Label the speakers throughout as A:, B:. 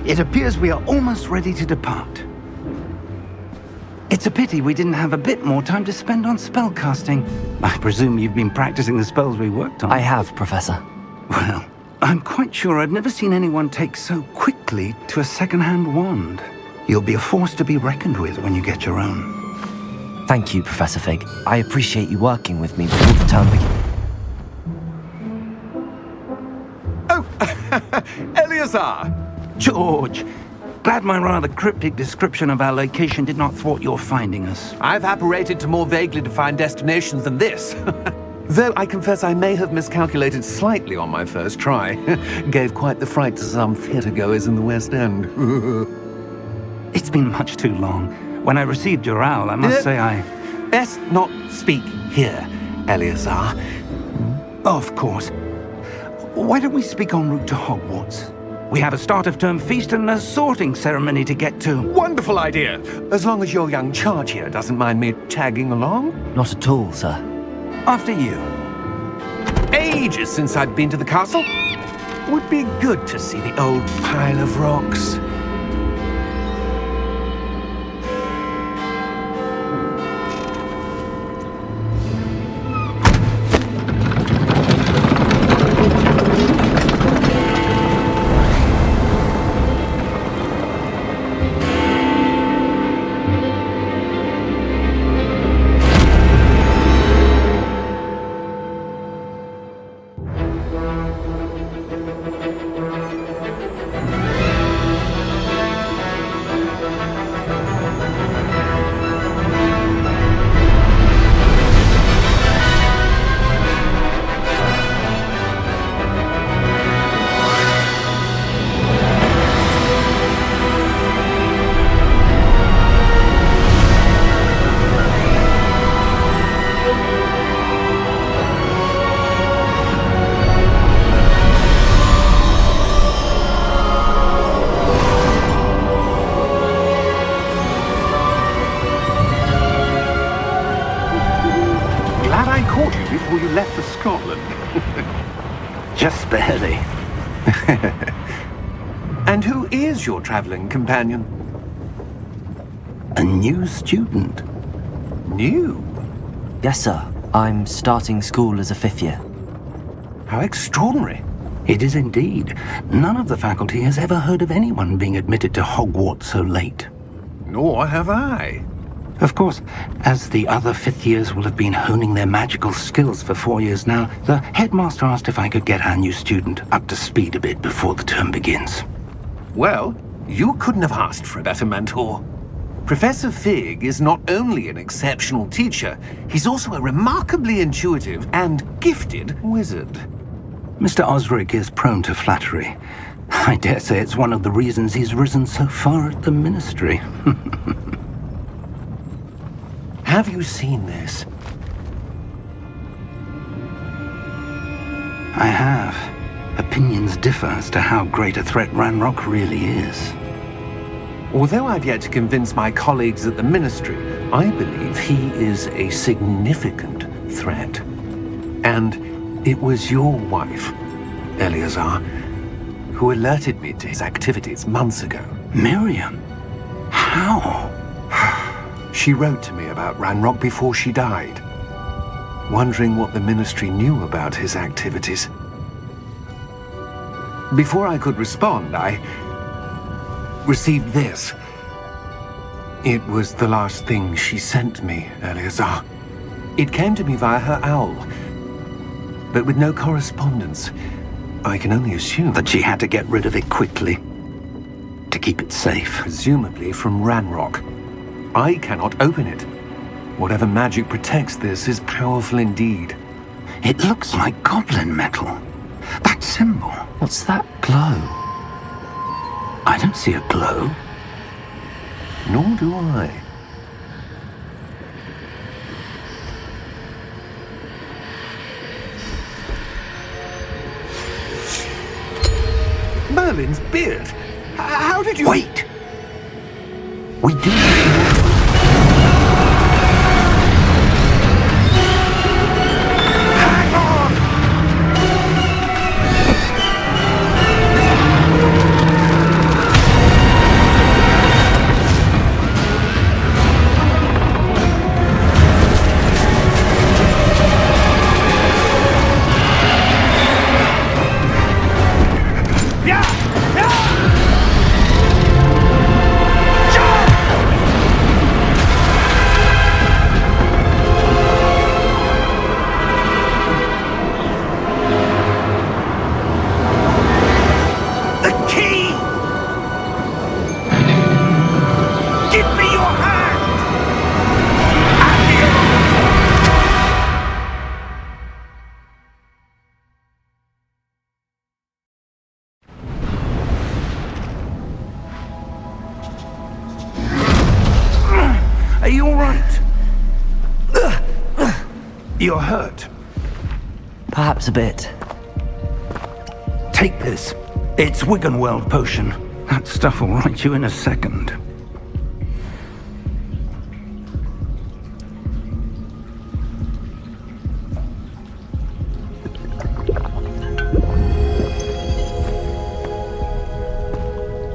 A: It appears we are almost ready to depart. It's a pity we didn't have a bit more time to spend on spellcasting. I presume you've been practicing the spells we worked on.
B: I have, Professor.
A: Well, I'm quite sure I've never seen anyone take so quickly to a second-hand wand. You'll be a force to be reckoned with when you get your own.
B: Thank you, Professor Fig. I appreciate you working with me before the term begins.
C: Oh, Eleazar!
A: George! Glad my rather cryptic description of our location did not thwart your finding us.
C: I've apparated to more vaguely defined destinations than this. Though I confess I may have miscalculated slightly on my first try. Gave quite the fright to some theatre-goers in the West End.
A: It's been much too long. When I received your owl, I must say I...
C: Best not speak here, Eleazar.
A: Of course. Why don't we speak en route to Hogwarts? We have a start-of-term feast and a sorting ceremony to get to.
C: Wonderful idea! As long as your young charge here doesn't mind me tagging along.
B: Not at all, sir.
A: After you.
C: Ages since I'd been to the castle. Would be good to see the old pile of rocks.
D: Before you left for Scotland.
A: Just barely.
C: And who is your traveling companion?
A: A new student.
C: New?
B: Yes, sir. I'm starting school as a 5th year.
C: How extraordinary.
A: It is indeed. None of the faculty has ever heard of anyone being admitted to Hogwarts so late.
C: Nor have I.
A: Of course, as the other 5th years will have been honing their magical skills for 4 years now, the headmaster asked if I could get our new student up to speed a bit before the term begins.
C: Well, you couldn't have asked for a better mentor. Professor Fig is not only an exceptional teacher, he's also a remarkably intuitive and gifted wizard.
A: Mr. Osric is prone to flattery. I dare say it's one of the reasons he's risen so far at the ministry.
C: Have you seen this?
A: I have. Opinions differ as to how great a threat Ranrock really is.
C: Although I've yet to convince my colleagues at the Ministry, I believe he is a significant threat. And it was your wife, Eleazar, who alerted me to his activities months ago.
A: Miriam? How?
C: She wrote to me about Ranrock before she died, wondering what the Ministry knew about his activities. Before I could respond, I received this. It was the last thing she sent me, Eleazar. It came to me via her owl, but with no correspondence. I can only assume
A: That she had to get rid of it quickly, to keep it safe.
C: presumably from Ranrock. I cannot open it. Whatever magic protects this is powerful indeed.
A: It looks like goblin metal. That symbol.
B: What's that glow?
A: I don't see a glow.
C: Nor do I. Merlin's beard. How did you...
A: Wait! We do...
C: Hang on!
A: all right? You're hurt.
B: Perhaps a bit.
A: Take this. It's Wiggenweld potion. That stuff will right you in a second.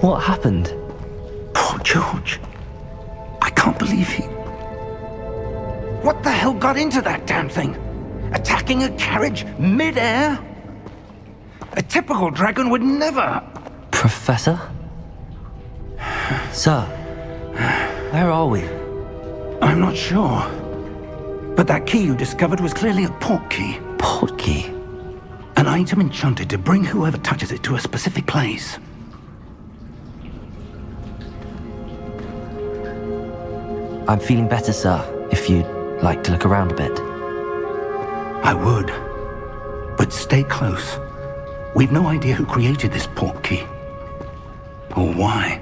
B: What happened?
A: Poor George. I can't believe he... What the hell got into that damn thing? Attacking a carriage mid-air? A typical dragon would never...
B: Professor? Sir, where are we?
A: I'm not sure. But that key you discovered was clearly a port key.
B: Port key?
A: An item enchanted to bring whoever touches it to a specific place.
B: I'm feeling better, sir, if you'd like to look around a bit.
A: I would. But stay close. We've no idea who created this port key. Or why.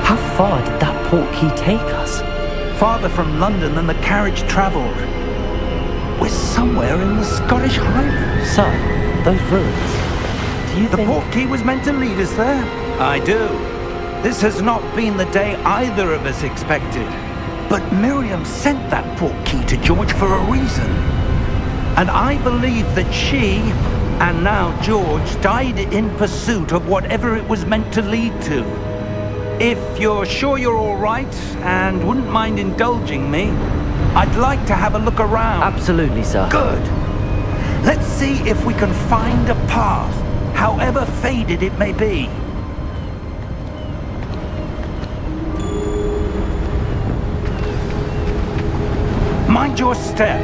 B: How far did that port key take us?
A: Farther from London than the carriage travelled. We're somewhere in the Scottish Highlands.
B: Sir, those ruins. Do you
A: The
B: think...
A: port key was meant to lead us there? I do. This has not been the day either of us expected. But Miriam sent that port key to George for a reason. And I believe that she, and now George, died in pursuit of whatever it was meant to lead to. If you're sure you're all right, and wouldn't mind indulging me, I'd like to have a look around.
B: Absolutely, sir.
A: Good. Let's see if we can find a path, however faded it may be. Mind your step.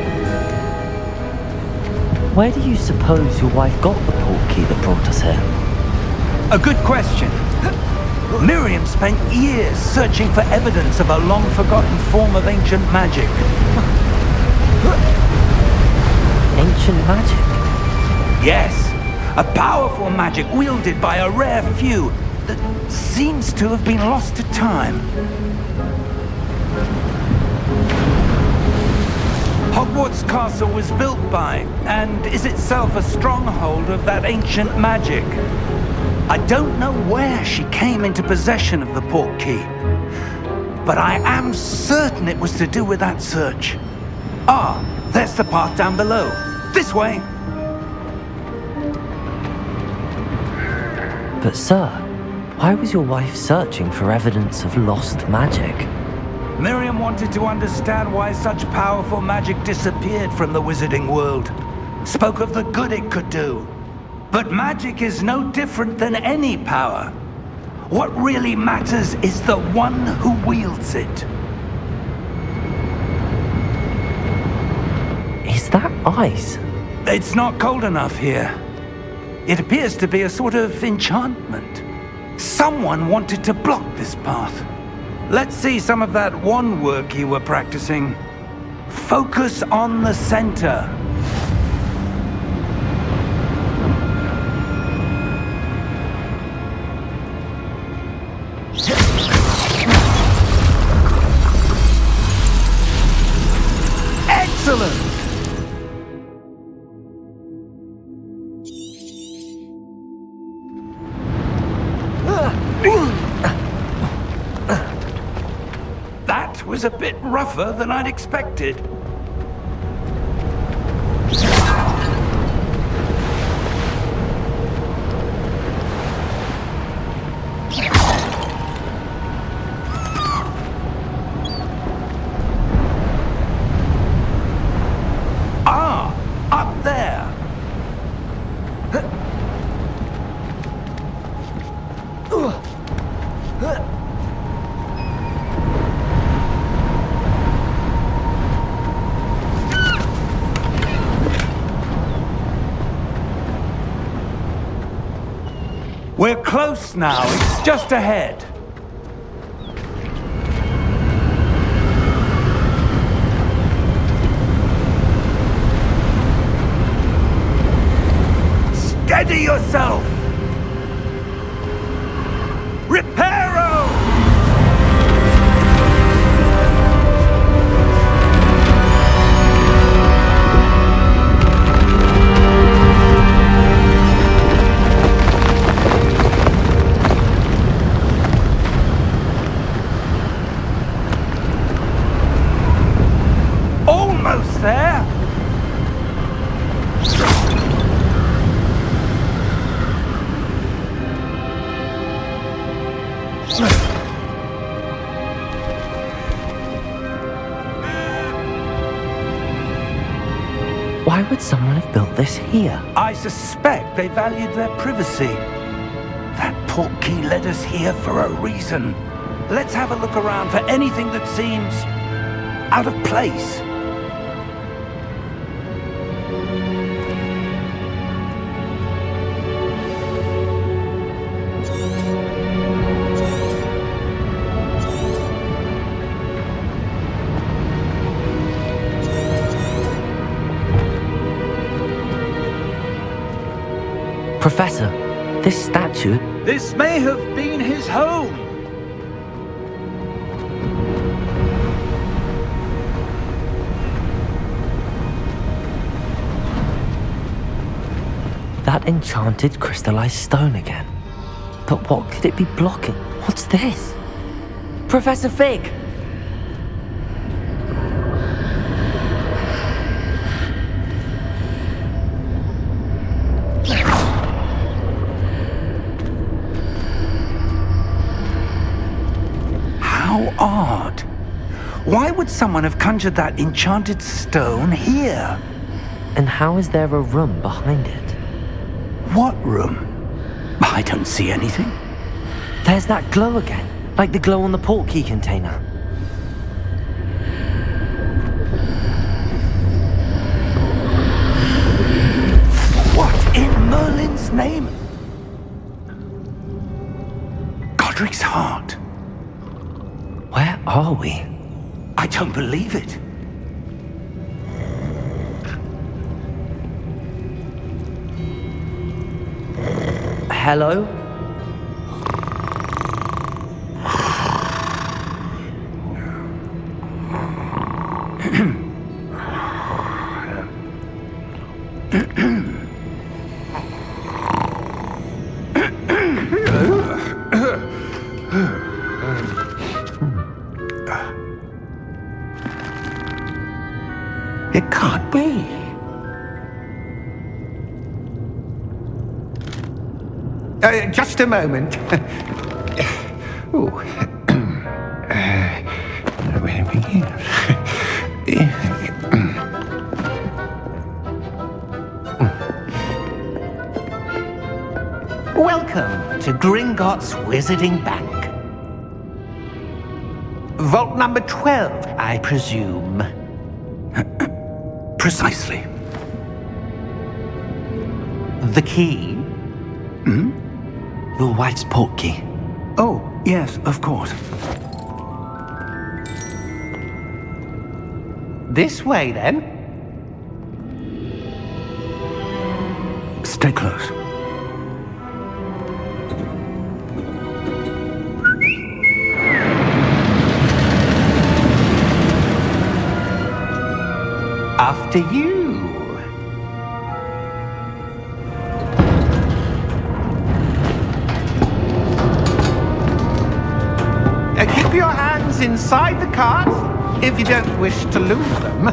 B: Where do you suppose your wife got the port key that brought us here?
A: A good question. Miriam spent years searching for evidence of a long-forgotten form of ancient magic.
B: Ancient magic?
A: Yes, a powerful magic wielded by a rare few that seems to have been lost to time. Hogwarts Castle was built by, and is itself a stronghold of that ancient magic. I don't know where she came into possession of the port key, but I am certain it was to do with that search. Ah, there's the path down below. This way.
B: But sir, why was your wife searching for evidence of lost magic?
A: Miriam wanted to understand why such powerful magic disappeared from the wizarding world. Spoke of the good it could do. But magic is no different than any power. What really matters is the one who wields it.
B: Is that ice?
A: It's not cold enough here. It appears to be a sort of enchantment. Someone wanted to block this path. Let's see some of that wand work you were practicing. Focus on the center. Excellent! That was a bit rougher than I'd expected. Ah, up there. We're close now. It's just ahead. Steady yourself! Reparo! Almost there!
B: Why would someone have built this here?
A: I suspect they valued their privacy. That portkey led us here for a reason. Let's have a look around for anything that seems out of place.
B: Professor, this statue...
A: This may have been his home.
B: That enchanted crystallized stone again. But what could it be blocking? What's this? Professor Fig!
A: How odd. Why would someone have conjured that enchanted stone here?
B: And how is there a room behind it?
A: What room? I don't see anything.
B: There's that glow again, like the glow on the portkey container.
A: What in Merlin's name? Godric's heart.
B: Where are we?
A: I don't believe it.
B: Hello?
C: It can't be. Just a moment. Ooh. Where do we begin? Welcome to Gringotts Wizarding Bank. Vault number 12, I presume.
A: Precisely.
C: The key?
B: Your wife's portkey.
A: Oh, yes, of course.
C: This way, then.
A: Stay close.
C: After you. Keep your hands inside the cart if you don't wish to lose them.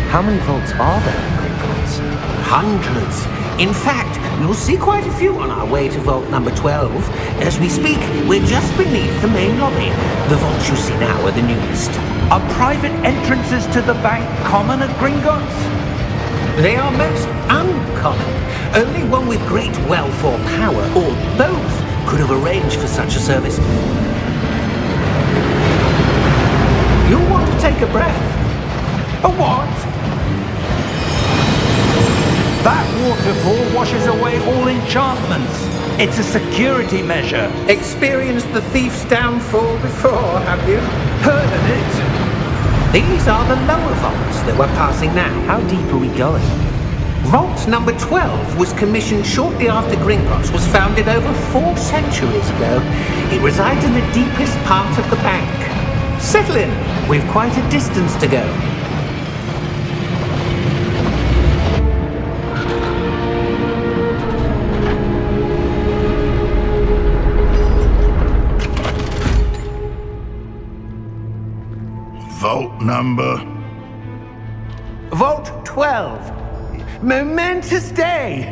B: How many vaults are there in Gringotts?
C: Hundreds. In fact, you'll see quite a few on our way to vault number 12. As we speak, we're just beneath the main lobby. The vaults you see now are the newest.
A: Are private entrances to the bank common at Gringotts?
C: They are most uncommon. Only one with great wealth or power, or both, could have arranged for such a service. You'll want to take a breath.
A: A what? That waterfall washes away all enchantments. It's a security measure.
C: Experienced the thief's downfall before, have you?
A: Heard of it?
C: These are the lower vaults that we're passing now.
B: How deep are we going?
C: Vault number 12 was commissioned shortly after Gringotts was founded over 4 centuries ago. It resides in the deepest part of the bank. Settle in. We've quite a distance to go.
D: Vault number?
C: Vault 12. Momentous day.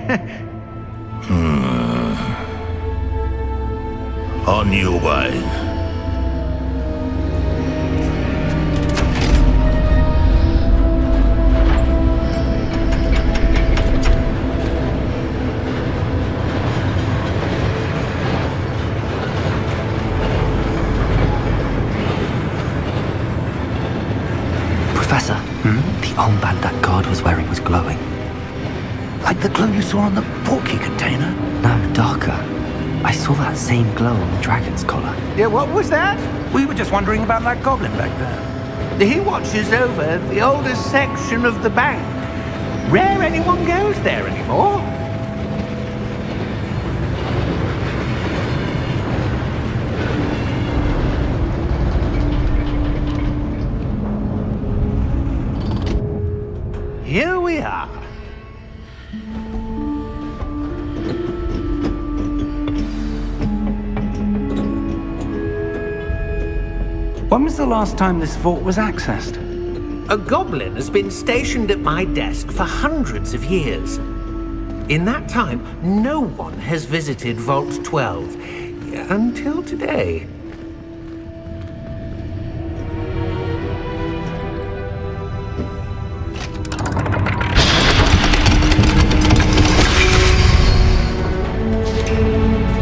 D: On your way.
B: Professor, the armband that guard was wearing was glowing.
A: Like the glow you saw on the portkey container?
B: No, darker. I saw that same glow on the dragon's collar.
C: Yeah, what was that?
A: We were just wondering about that goblin back there.
C: He watches over the oldest section of the bank. Rare anyone goes there anymore. Here we are.
A: When was the last time this vault was accessed?
C: A goblin has been stationed at my desk for hundreds of years. In that time, no one has visited Vault 12 until today.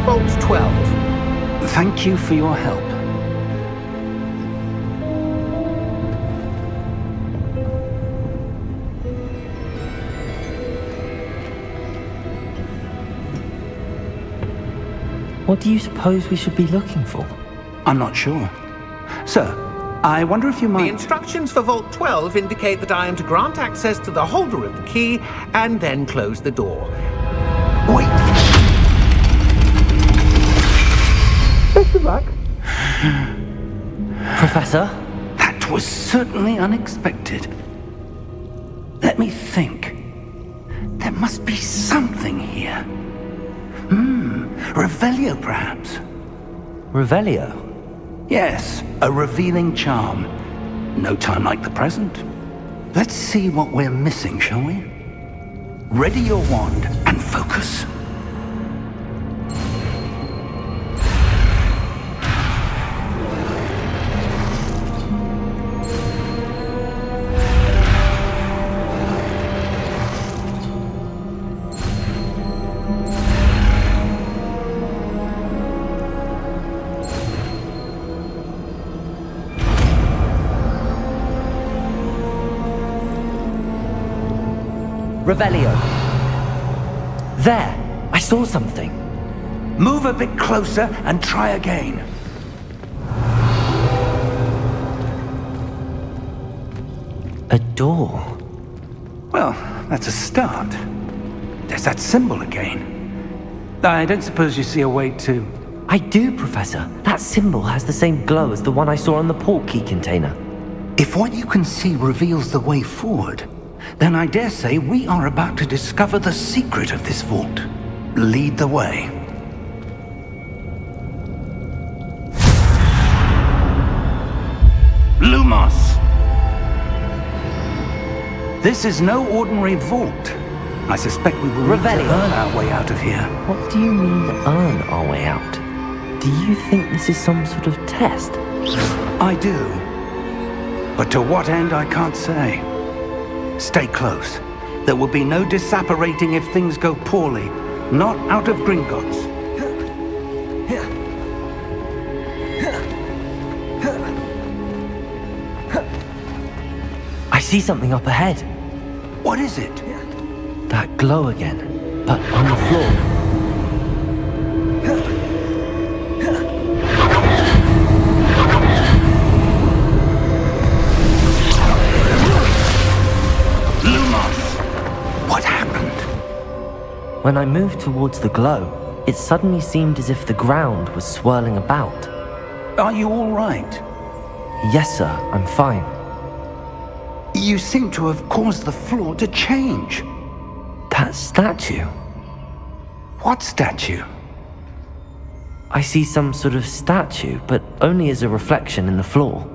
C: Vault 12.
A: Thank you for your help.
B: What do you suppose we should be looking for?
A: I'm not sure. Sir, I wonder if you
C: The
A: might...
C: instructions for Vault 12 indicate that I am to grant access to the holder of the key and then close the door.
A: Wait!
C: Best of luck.
B: Professor?
A: That was certainly unexpected. Let me think. There must be something here. Revelio, perhaps?
B: Revelio?
A: Yes, a revealing charm. No time like the present. Let's see what we're missing, shall we? Ready your wand and focus.
B: Revelio. There! I saw something.
A: Move a bit closer and try again.
B: A door.
A: Well, that's a start. There's that symbol again. I don't suppose you see a way to...
B: I do, Professor. That symbol has the same glow as the one I saw on the portkey container.
A: If what you can see reveals the way forward, then I dare say we are about to discover the secret of this vault. Lead the way. Lumos! This is no ordinary vault. I suspect we will need to
B: Revelio.
A: earn our way out of here.
B: What do you mean, earn our way out? Do you think this is some sort of test?
A: I do. But to what end, I can't say. Stay close. There will be no disapparating if things go poorly. Not out of Gringotts.
B: see something up ahead.
A: What is it?
B: That glow again, but on the floor.
A: What happened?
B: When I moved towards the glow, it suddenly seemed as if the ground was swirling about.
A: Are you all right?
B: Yes, sir, I'm fine.
A: You seem to have caused the floor to change.
B: That statue?
A: What statue?
B: I see some sort of statue, but only as a reflection in the floor.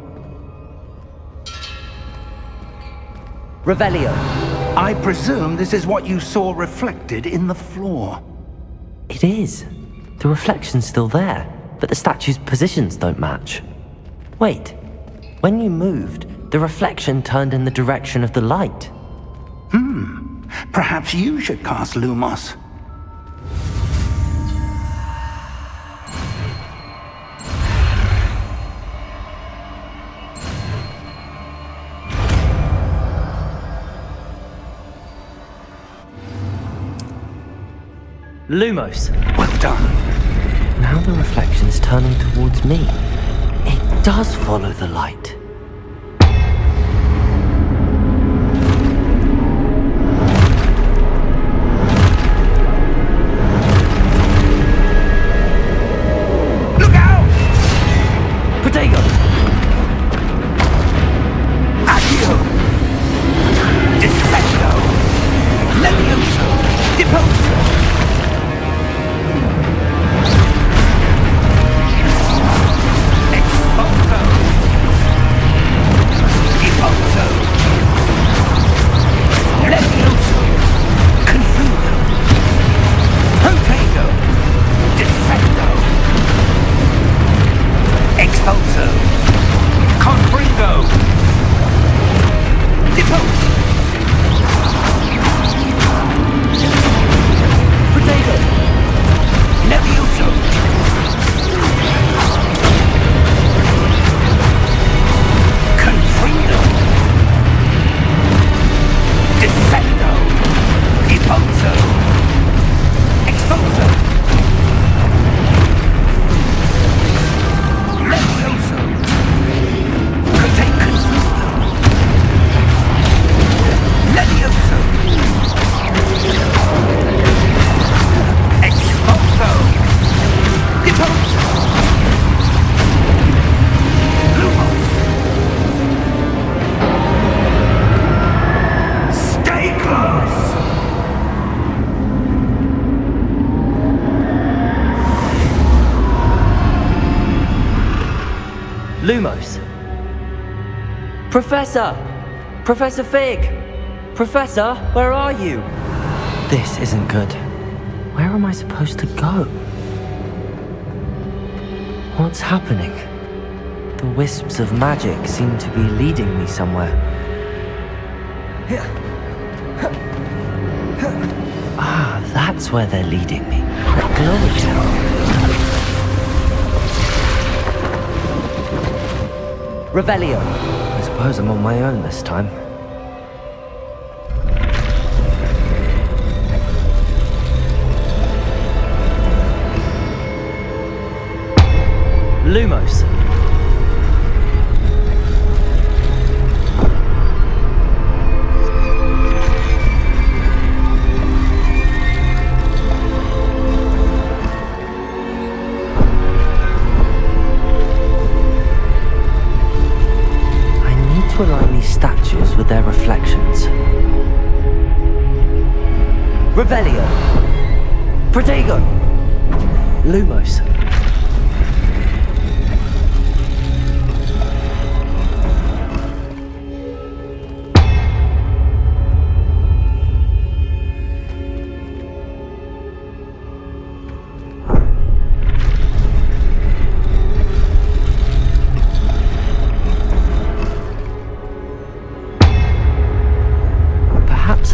B: Revelio.
A: I presume this is what you saw reflected in the floor.
B: It is. The reflection's still there, but the statue's positions don't match. Wait, when you moved, the reflection turned in the direction of the light.
A: Perhaps you should cast Lumos.
B: Lumos.
A: Well done.
B: Now the reflection is turning towards me. It does follow the light.
A: Look out!
B: Protego!
A: Accio! Descendo! Levioso! Deposo!
B: Lumos. Professor! Professor Fig! Professor, where are you? This isn't good. Where am I supposed to go? What's happening? The wisps of magic seem to be leading me somewhere. Ah, that's where they're leading me. That glowing tower. Revelio. I suppose I'm on my own this time. Lumos. To align these statues with their reflections. Revelio. Protego. Lumos.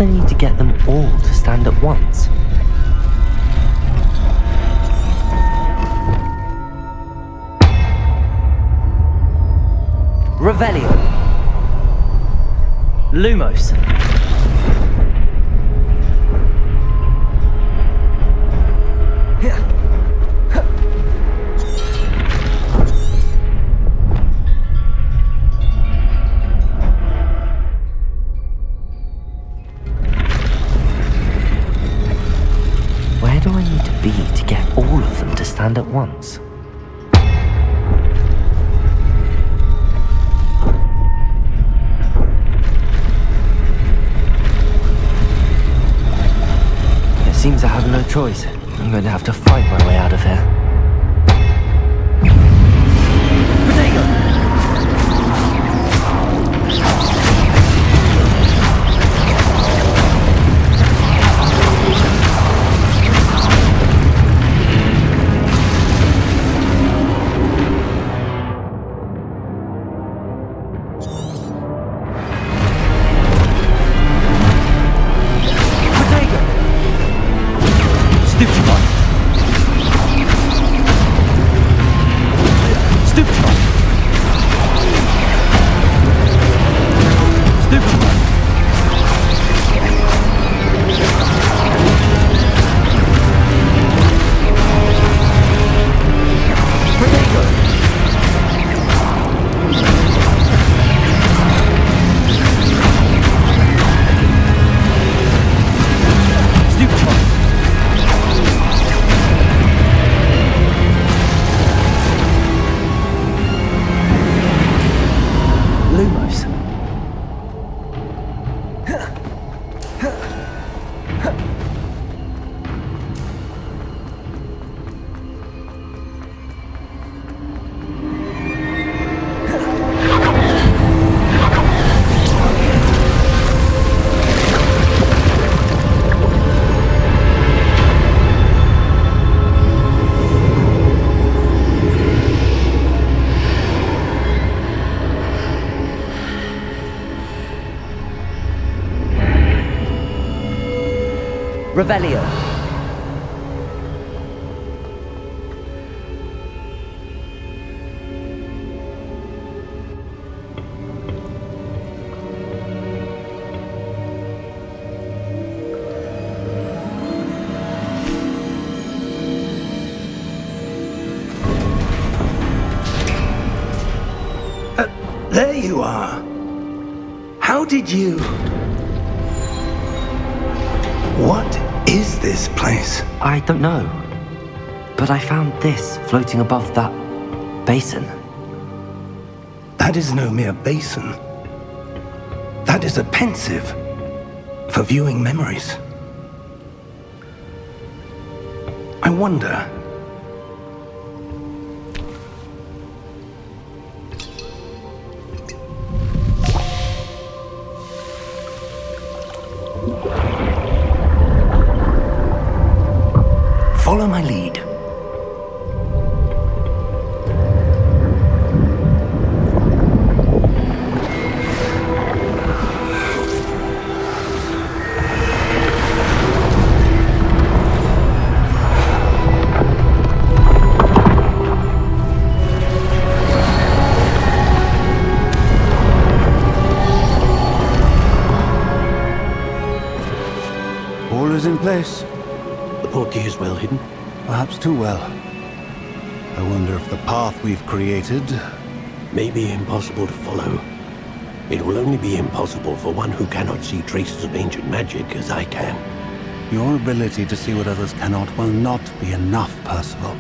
B: I need to get them all to stand at once. Revelio. Lumos. Where do I need to be to get all of them to stand at once? It seems I have no choice. I'm going to have to fight my way out of here. Potato! Revelio.
A: There you are. How did you... What is this place?
B: I don't know. But I found this floating above that basin.
A: That is no mere basin. That is a pensive for viewing memories. I wonder... Follow my lead.
E: All is in place.
C: The portkey is well hidden.
E: Perhaps too well. I wonder if the path we've created...
C: May be impossible to follow. It will only be impossible for one who cannot see traces of ancient magic as I can.
E: Your ability to see what others cannot will not be enough, Percival.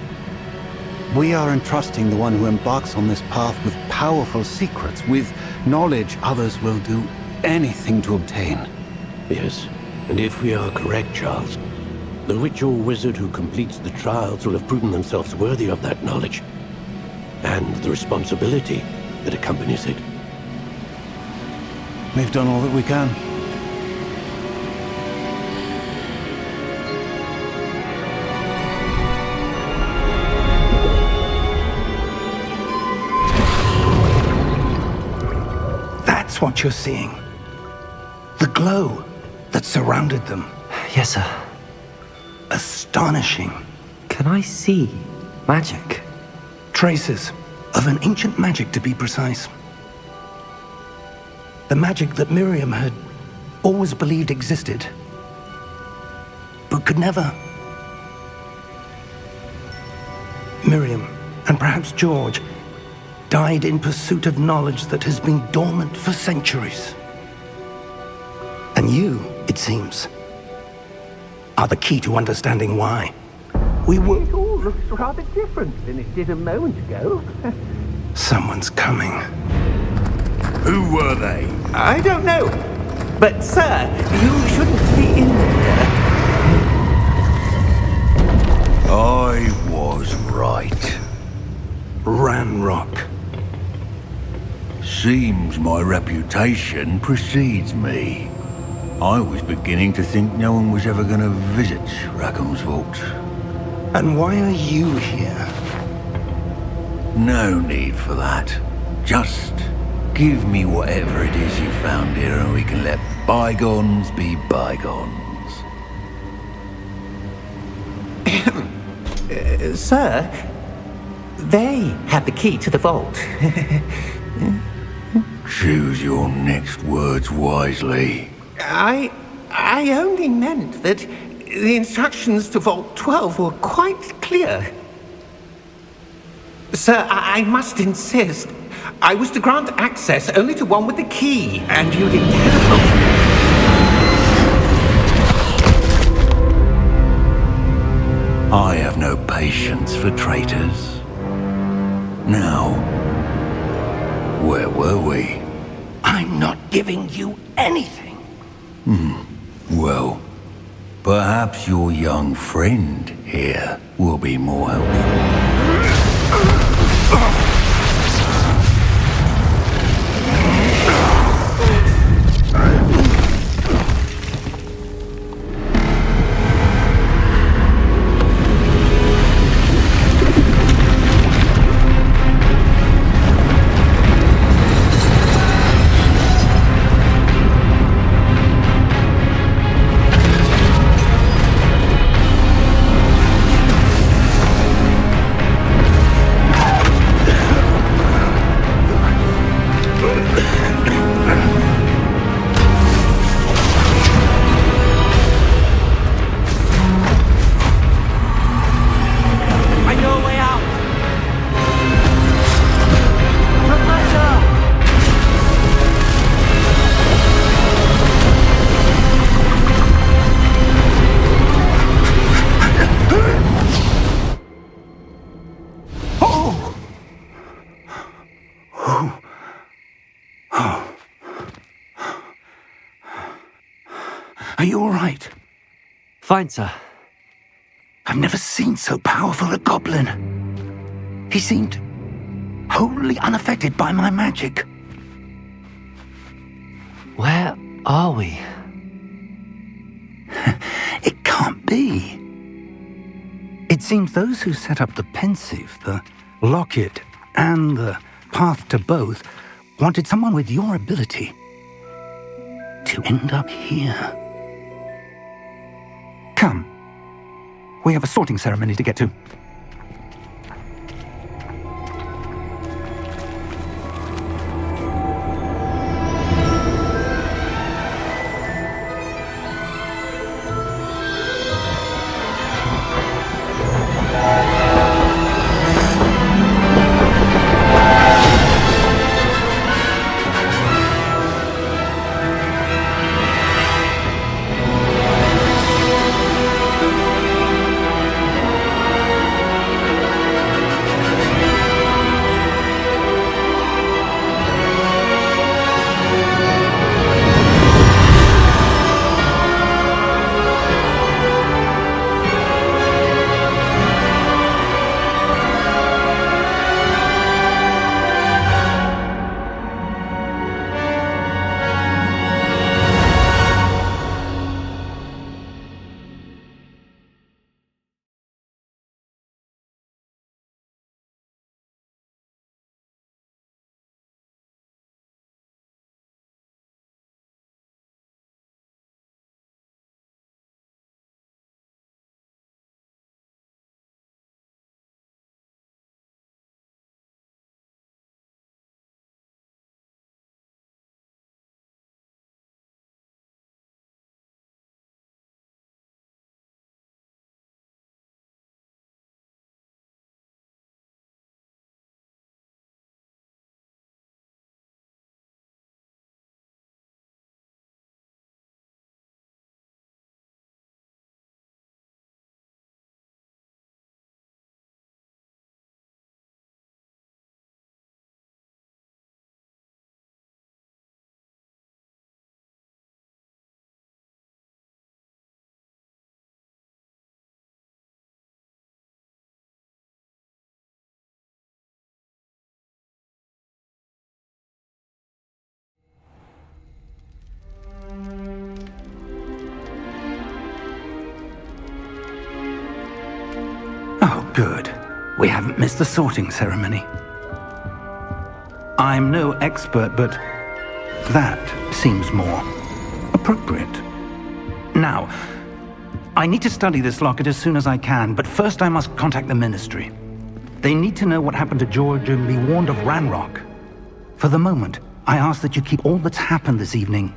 E: We are entrusting the one who embarks on this path with powerful secrets, with knowledge others will do anything to obtain.
C: Yes, and if we are correct, Charles, the witch or wizard who completes the trials will have proven themselves worthy of that knowledge, and the responsibility that accompanies it.
E: We've done all that we can.
A: That's what you're seeing. The glow that surrounded them.
B: Yes, sir.
A: Astonishing.
B: Can I see magic?
A: Traces of an ancient magic, to be precise. The magic that Miriam had always believed existed, but could never. Miriam, and perhaps George, died in pursuit of knowledge that has been dormant for centuries. And you, it seems, are the key to understanding why. We were...
C: It all looks rather different than it did a moment ago.
A: Someone's coming.
D: Who were they?
C: I don't know. But, sir, you shouldn't be in here.
D: I was right.
A: Ranrock.
D: Seems my reputation precedes me. I was beginning to think no one was ever going to visit Rackham's vault.
A: And why are you here?
D: No need for that. Just give me whatever it is you found here and we can let bygones be bygones.
C: Sir, they have the key to the vault.
D: Choose your next words wisely.
C: I only meant that the instructions to Vault 12 were quite clear. Sir, I must insist. I was to grant access only to one with the key, and you didn't have.
D: I have no patience for traitors. Now, where were we?
A: I'm not giving you anything.
D: Well, perhaps your young friend here will be more helpful.
A: Are you all right?
B: Fine, sir.
A: I've never seen so powerful a goblin. He seemed wholly unaffected by my magic.
B: Where are we?
A: It can't be. It seems those who set up the pensive, the locket, and the path to both wanted someone with your ability to end up here. Come. We have a sorting ceremony to get to. Good. We haven't missed the sorting ceremony. I'm no expert, but that seems more appropriate. Now, I need to study this locket as soon as I can, but first I must contact the Ministry. They need to know what happened to George and be warned of Ranrock. For the moment, I ask that you keep all that's happened this evening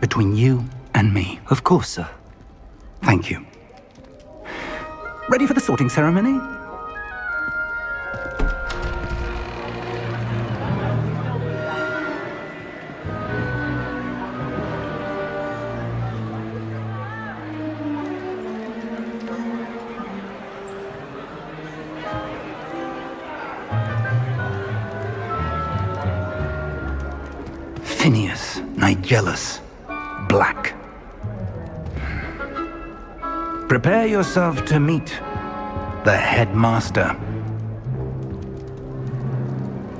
A: between you and me.
B: Of course, sir.
A: Thank you. Ready for the sorting ceremony? Phineas Nigellus Black. Prepare yourself to meet the headmaster.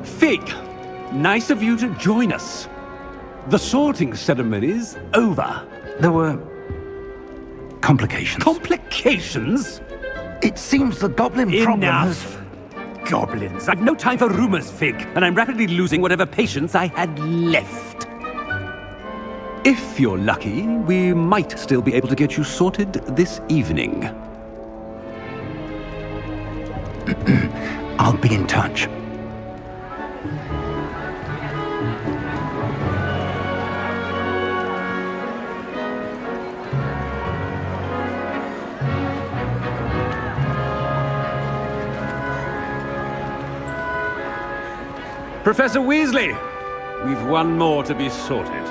C: Fig, nice of you to join us. The sorting ceremony's over.
A: There were complications.
C: Complications?
A: It seems the goblin problem has...
C: Enough! Goblins. I've no time for rumors, Fig, and I'm rapidly losing whatever patience I had left. If you're lucky, we might still be able to get you sorted this evening.
A: I'll be in touch.
C: Professor Weasley, we've one more to be sorted.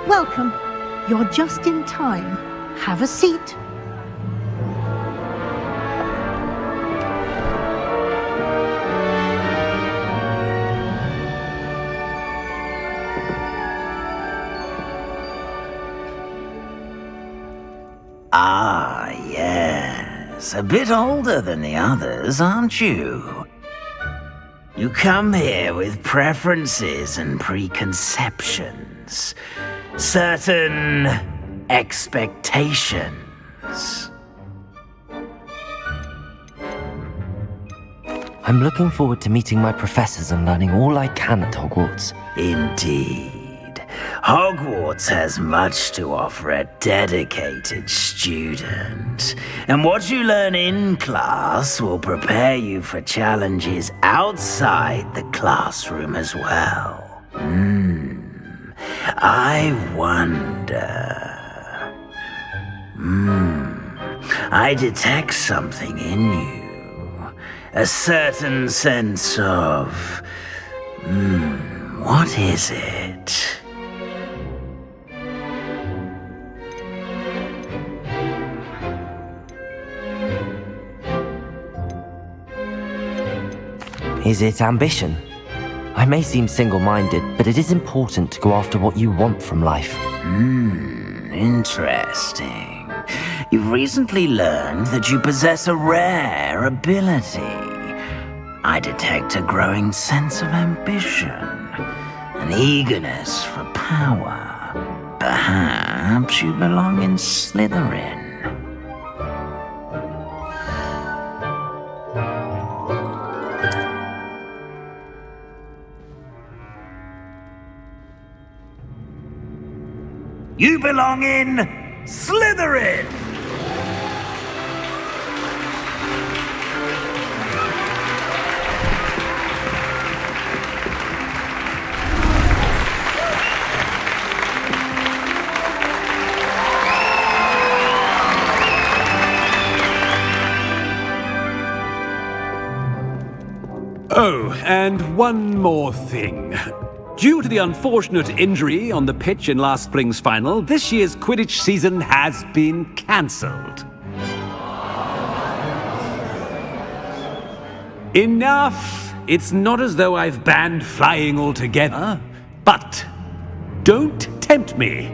F: Welcome. You're just in time. Have a seat.
G: Ah, yes. A bit older than the others, aren't you? You come here with preferences and preconceptions. Certain expectations.
B: I'm looking forward to meeting my professors and learning all I can at Hogwarts.
G: Indeed. Hogwarts has much to offer a dedicated student. And what you learn in class will prepare you for challenges outside the classroom as well. I wonder... I detect something in you. A certain sense of... what is it?
B: Is it ambition? I may seem single-minded, but it is important to go after what you want from life.
G: Interesting. You've recently learned that you possess a rare ability. I detect a growing sense of ambition, an eagerness for power. Perhaps you belong in Slytherin. You belong in Slytherin!
C: Oh, and one more thing. Due to the unfortunate injury on the pitch in last spring's final, this year's Quidditch season has been cancelled. Enough! It's not as though I've banned flying altogether, but don't tempt me.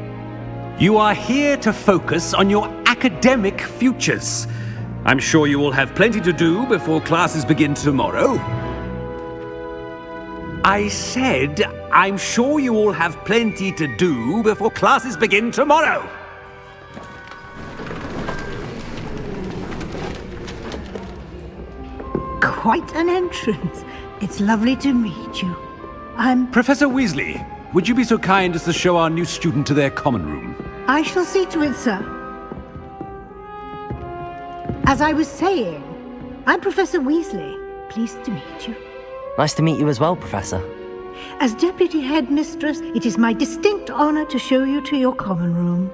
C: You are here to focus on your academic futures. I'm sure you will have plenty to do before classes begin tomorrow. I said, I'm sure you all have plenty to do before classes begin tomorrow.
F: quite an entrance. It's lovely to meet you.
H: Professor Weasley, would you be so kind as to show our new student to their common room?
F: I shall see to it, sir. As I was saying, I'm Professor Weasley. Pleased to meet you.
B: Nice to meet you as well, Professor.
F: As Deputy Headmistress, it is my distinct honor to show you to your common room.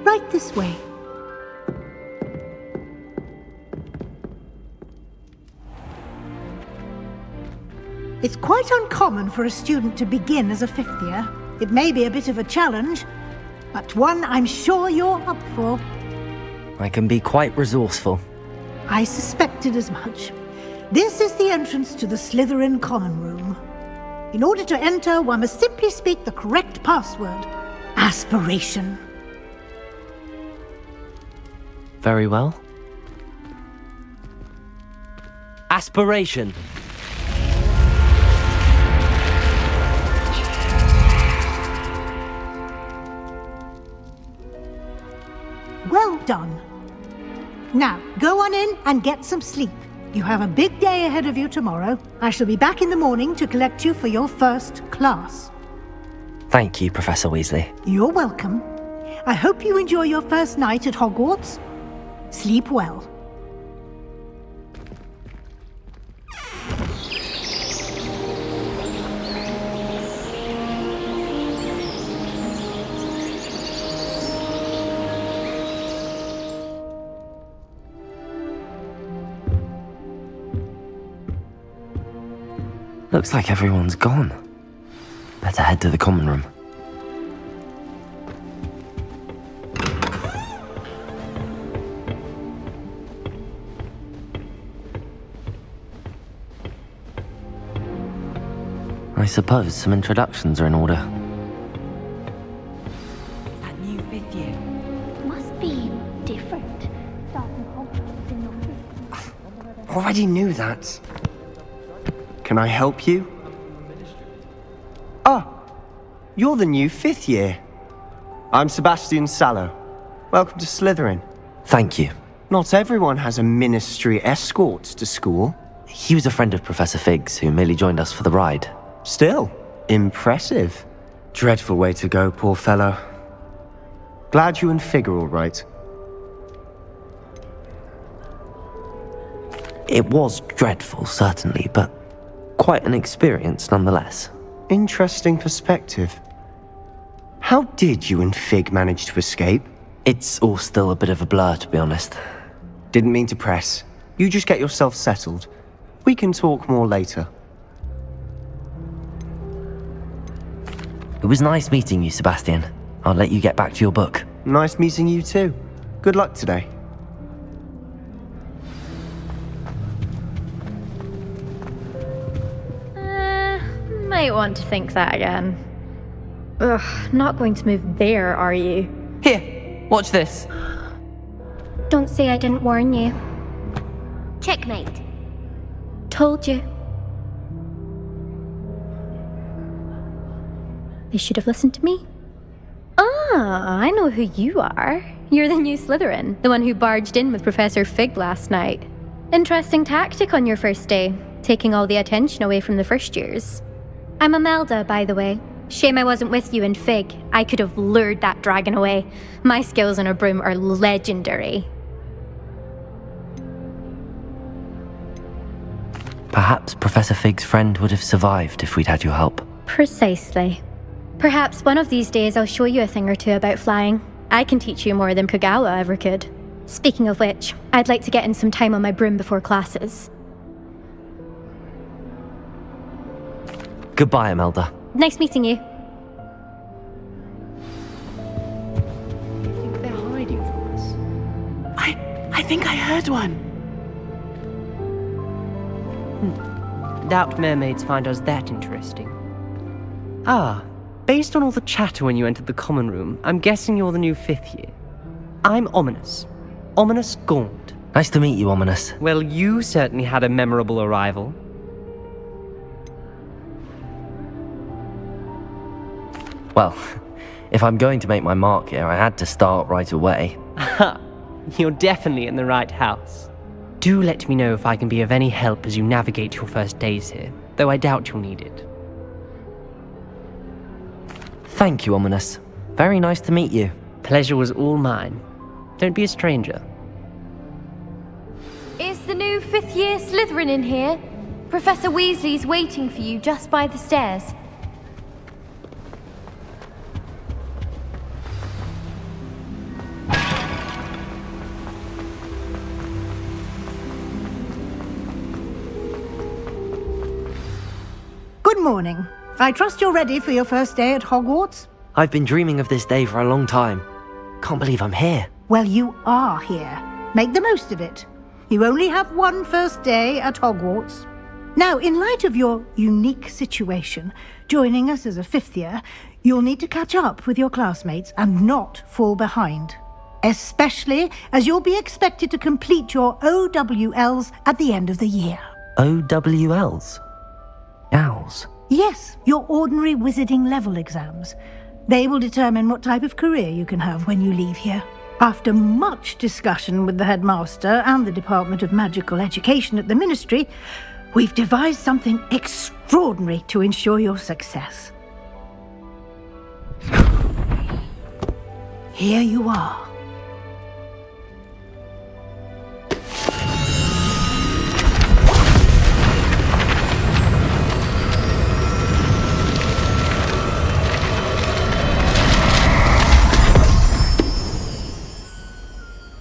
F: Right this way. It's quite uncommon for a student to begin as a fifth year. It may be a bit of a challenge, but one I'm sure you're up for.
B: I can be quite resourceful.
F: I suspected as much. This is the entrance to the Slytherin common room. In order to enter, one must simply speak the correct password. Aspiration.
B: Very well. Aspiration.
F: Well done. Now, go on in and get some sleep. You have a big day ahead of you tomorrow. I shall be back in the morning to collect you for your first class.
B: Thank you, Professor Weasley.
F: You're welcome. I hope you enjoy your first night at Hogwarts. Sleep well.
B: Looks like everyone's gone. Better head to the common room. I suppose some introductions are in order.
I: That new fifth year.
J: Must be different. Starting Hogwarts in your fifth.
I: Already knew that. Can I help you? Ah, you're the new fifth year. I'm Sebastian Sallow. Welcome to Slytherin.
B: Thank you.
I: Not everyone has a ministry escort to school.
B: He was a friend of Professor Fig's who merely joined us for the ride.
I: Still, impressive. Dreadful way to go, poor fellow. Glad you and Fig are all right.
B: It was dreadful, certainly, but quite an experience nonetheless.
I: Interesting perspective. How did you and Fig manage to escape?
B: It's all still a bit of a blur, to be honest.
I: Didn't mean to press. You just get yourself settled. We can talk more later.
B: It was nice meeting you, Sebastian. I'll let you get back to your book.
I: Nice meeting you too. Good luck today.
J: Might want to think that again. Ugh, not going to move there, are you?
K: Here, watch this.
J: Don't say I didn't warn you. Checkmate. Told you. They should have listened to me. Ah, I know who you are. You're the new Slytherin, the one who barged in with Professor Fig last night. Interesting tactic on your first day, taking all the attention away from the first years. I'm Imelda, by the way. Shame I wasn't with you in Fig. I could have lured that dragon away. My skills on a broom are legendary.
B: Perhaps Professor Fig's friend would have survived if we'd had your help.
J: Precisely. Perhaps one of these days I'll show you a thing or two about flying. I can teach you more than Kogawa ever could. Speaking of which, I'd like to get in some time on my broom before classes.
B: Goodbye, Imelda.
J: Nice meeting you.
K: I think they're hiding from us. I think I heard one. Doubt mermaids find us that interesting. Ah, based on all the chatter when you entered the common room, I'm guessing you're the new fifth year. I'm Ominous. Ominous Gaunt.
B: Nice to meet you, Ominous.
K: Well, you certainly had a memorable arrival.
B: Well, if I'm going to make my mark here, I had to start right away.
K: Aha, you're definitely in the right house. Do let me know if I can be of any help as you navigate your first days here, though I doubt you'll need it.
B: Thank you, Ominous. Very nice to meet you.
K: Pleasure was all mine. Don't be a stranger.
J: Is the new fifth-year Slytherin in here? Professor Weasley's waiting for you just by the stairs.
F: Good morning. I trust you're ready for your first day at Hogwarts?
B: I've been dreaming of this day for a long time. Can't believe I'm here.
F: Well, you are here. Make the most of it. You only have one first day at Hogwarts. Now, in light of your unique situation, joining us as a fifth year, you'll need to catch up with your classmates and not fall behind. Especially as you'll be expected to complete your OWLs at the end of the year.
B: OWLs? Owls?
F: Yes, your ordinary wizarding level exams. They will determine what type of career you can have when you leave here. After much discussion with the headmaster and the Department of Magical Education at the Ministry, we've devised something extraordinary to ensure your success. Here you are.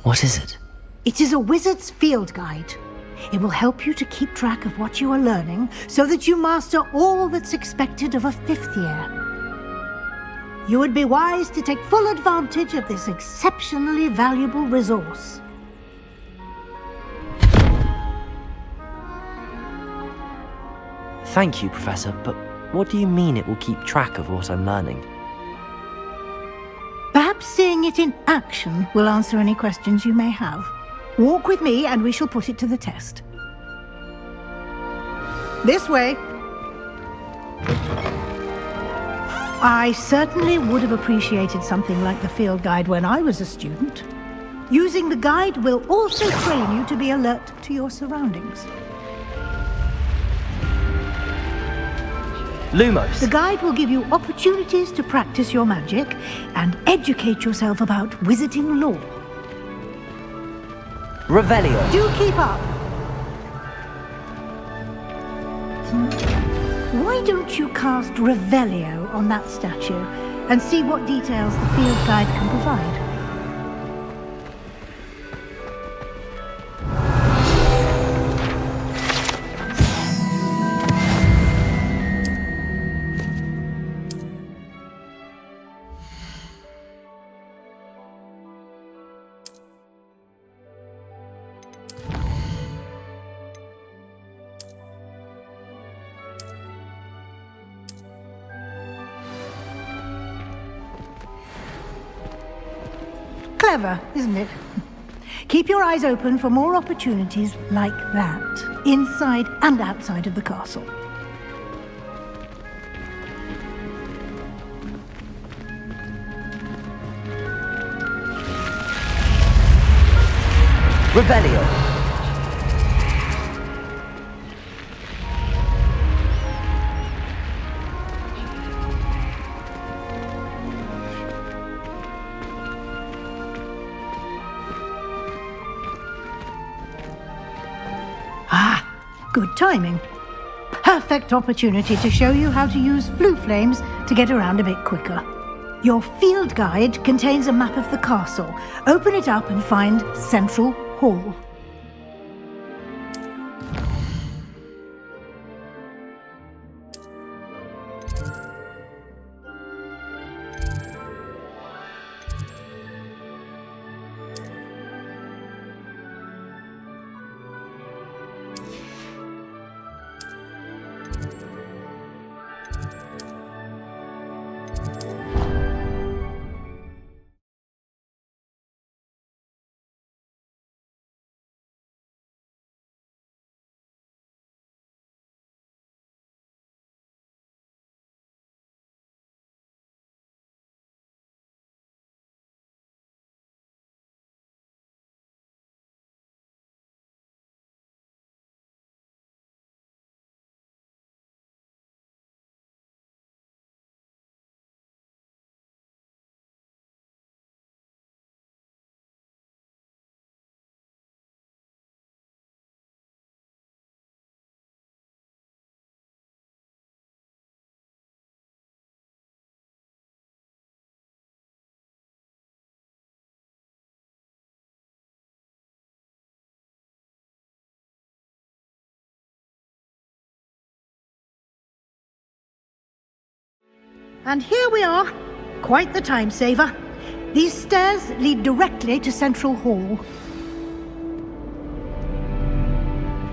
B: What is it?
F: It is a wizard's field guide. It will help you to keep track of what you are learning so that you master all that's expected of a fifth year. You would be wise to take full advantage of this exceptionally valuable resource.
B: Thank you, Professor, but what do you mean it will keep track of what I'm learning?
F: Perhaps seeing it in action will answer any questions you may have. Walk with me and we shall put it to the test. This way. I certainly would have appreciated something like the field guide when I was a student. Using the guide will also train you to be alert to your surroundings.
B: Lumos.
F: The guide will give you opportunities to practice your magic and educate yourself about wizarding lore.
B: Revelio.
F: Do keep up. Why don't you cast Revelio on that statue and see what details the field guide can provide? Clever, isn't it? Keep your eyes open for more opportunities like that, inside and outside of the castle.
B: Revelio.
F: Good timing. Perfect opportunity to show you how to use flue flames to get around a bit quicker. Your field guide contains a map of the castle. Open it up and find Central Hall. And here we are. Quite the time saver. These stairs lead directly to Central Hall.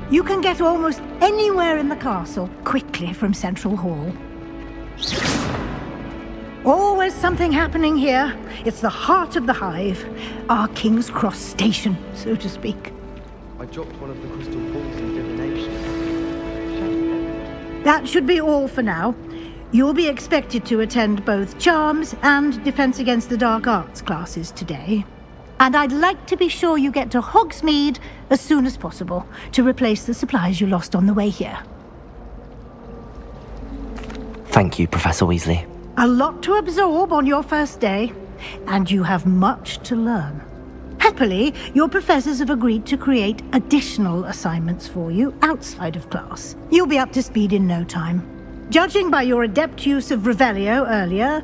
F: You can get almost anywhere in the castle quickly from Central Hall. Always something happening here. It's the heart of the hive. Our King's Cross station, so to speak.
L: I dropped one of the crystal balls in divination.
F: That should be all for now. You'll be expected to attend both Charms and Defense Against the Dark Arts classes today. And I'd like to be sure you get to Hogsmeade as soon as possible to replace the supplies you lost on the way here.
B: Thank you, Professor Weasley.
F: A lot to absorb on your first day, and you have much to learn. Happily, your professors have agreed to create additional assignments for you outside of class. You'll be up to speed in no time. Judging by your adept use of Revelio earlier,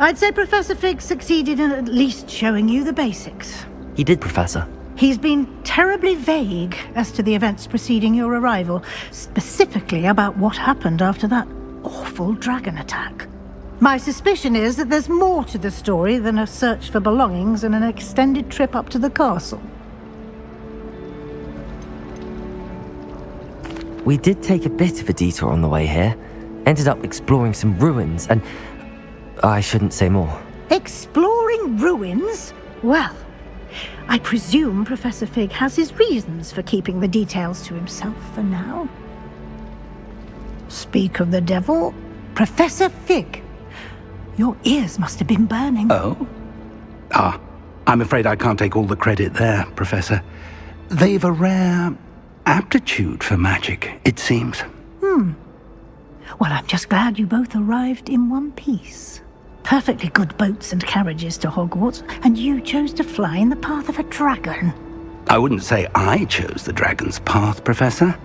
F: I'd say Professor Fig succeeded in at least showing you the basics.
B: He did, Professor.
F: He's been terribly vague as to the events preceding your arrival, specifically about what happened after that awful dragon attack. My suspicion is that there's more to the story than a search for belongings and an extended trip up to the castle.
B: We did take a bit of a detour on the way here. Ended up exploring some ruins and... I shouldn't say more.
F: Exploring ruins? Well, I presume Professor Fig has his reasons for keeping the details to himself for now. Speak of the devil, Professor Fig. Your ears must have been burning.
C: Oh? I'm afraid I can't take all the credit there, Professor. They've a rare aptitude for magic, it seems.
F: Well, I'm just glad you both arrived in one piece. Perfectly good boats and carriages to Hogwarts, and you chose to fly in the path of a dragon.
C: I wouldn't say I chose the dragon's path, Professor.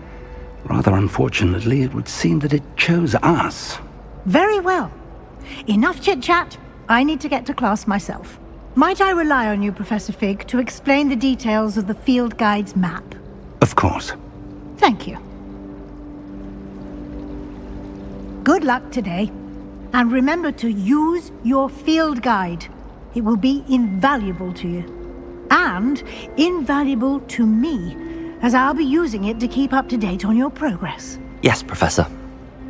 C: Rather unfortunately, it would seem that it chose us.
F: Very well. Enough chit-chat. I need to get to class myself. Might I rely on you, Professor Fig, to explain the details of the field guide's map?
C: Of course.
F: Thank you. Good luck today. And remember to use your field guide. It will be invaluable to you. And invaluable to me, as I'll be using it to keep up to date on your progress.
B: Yes, Professor.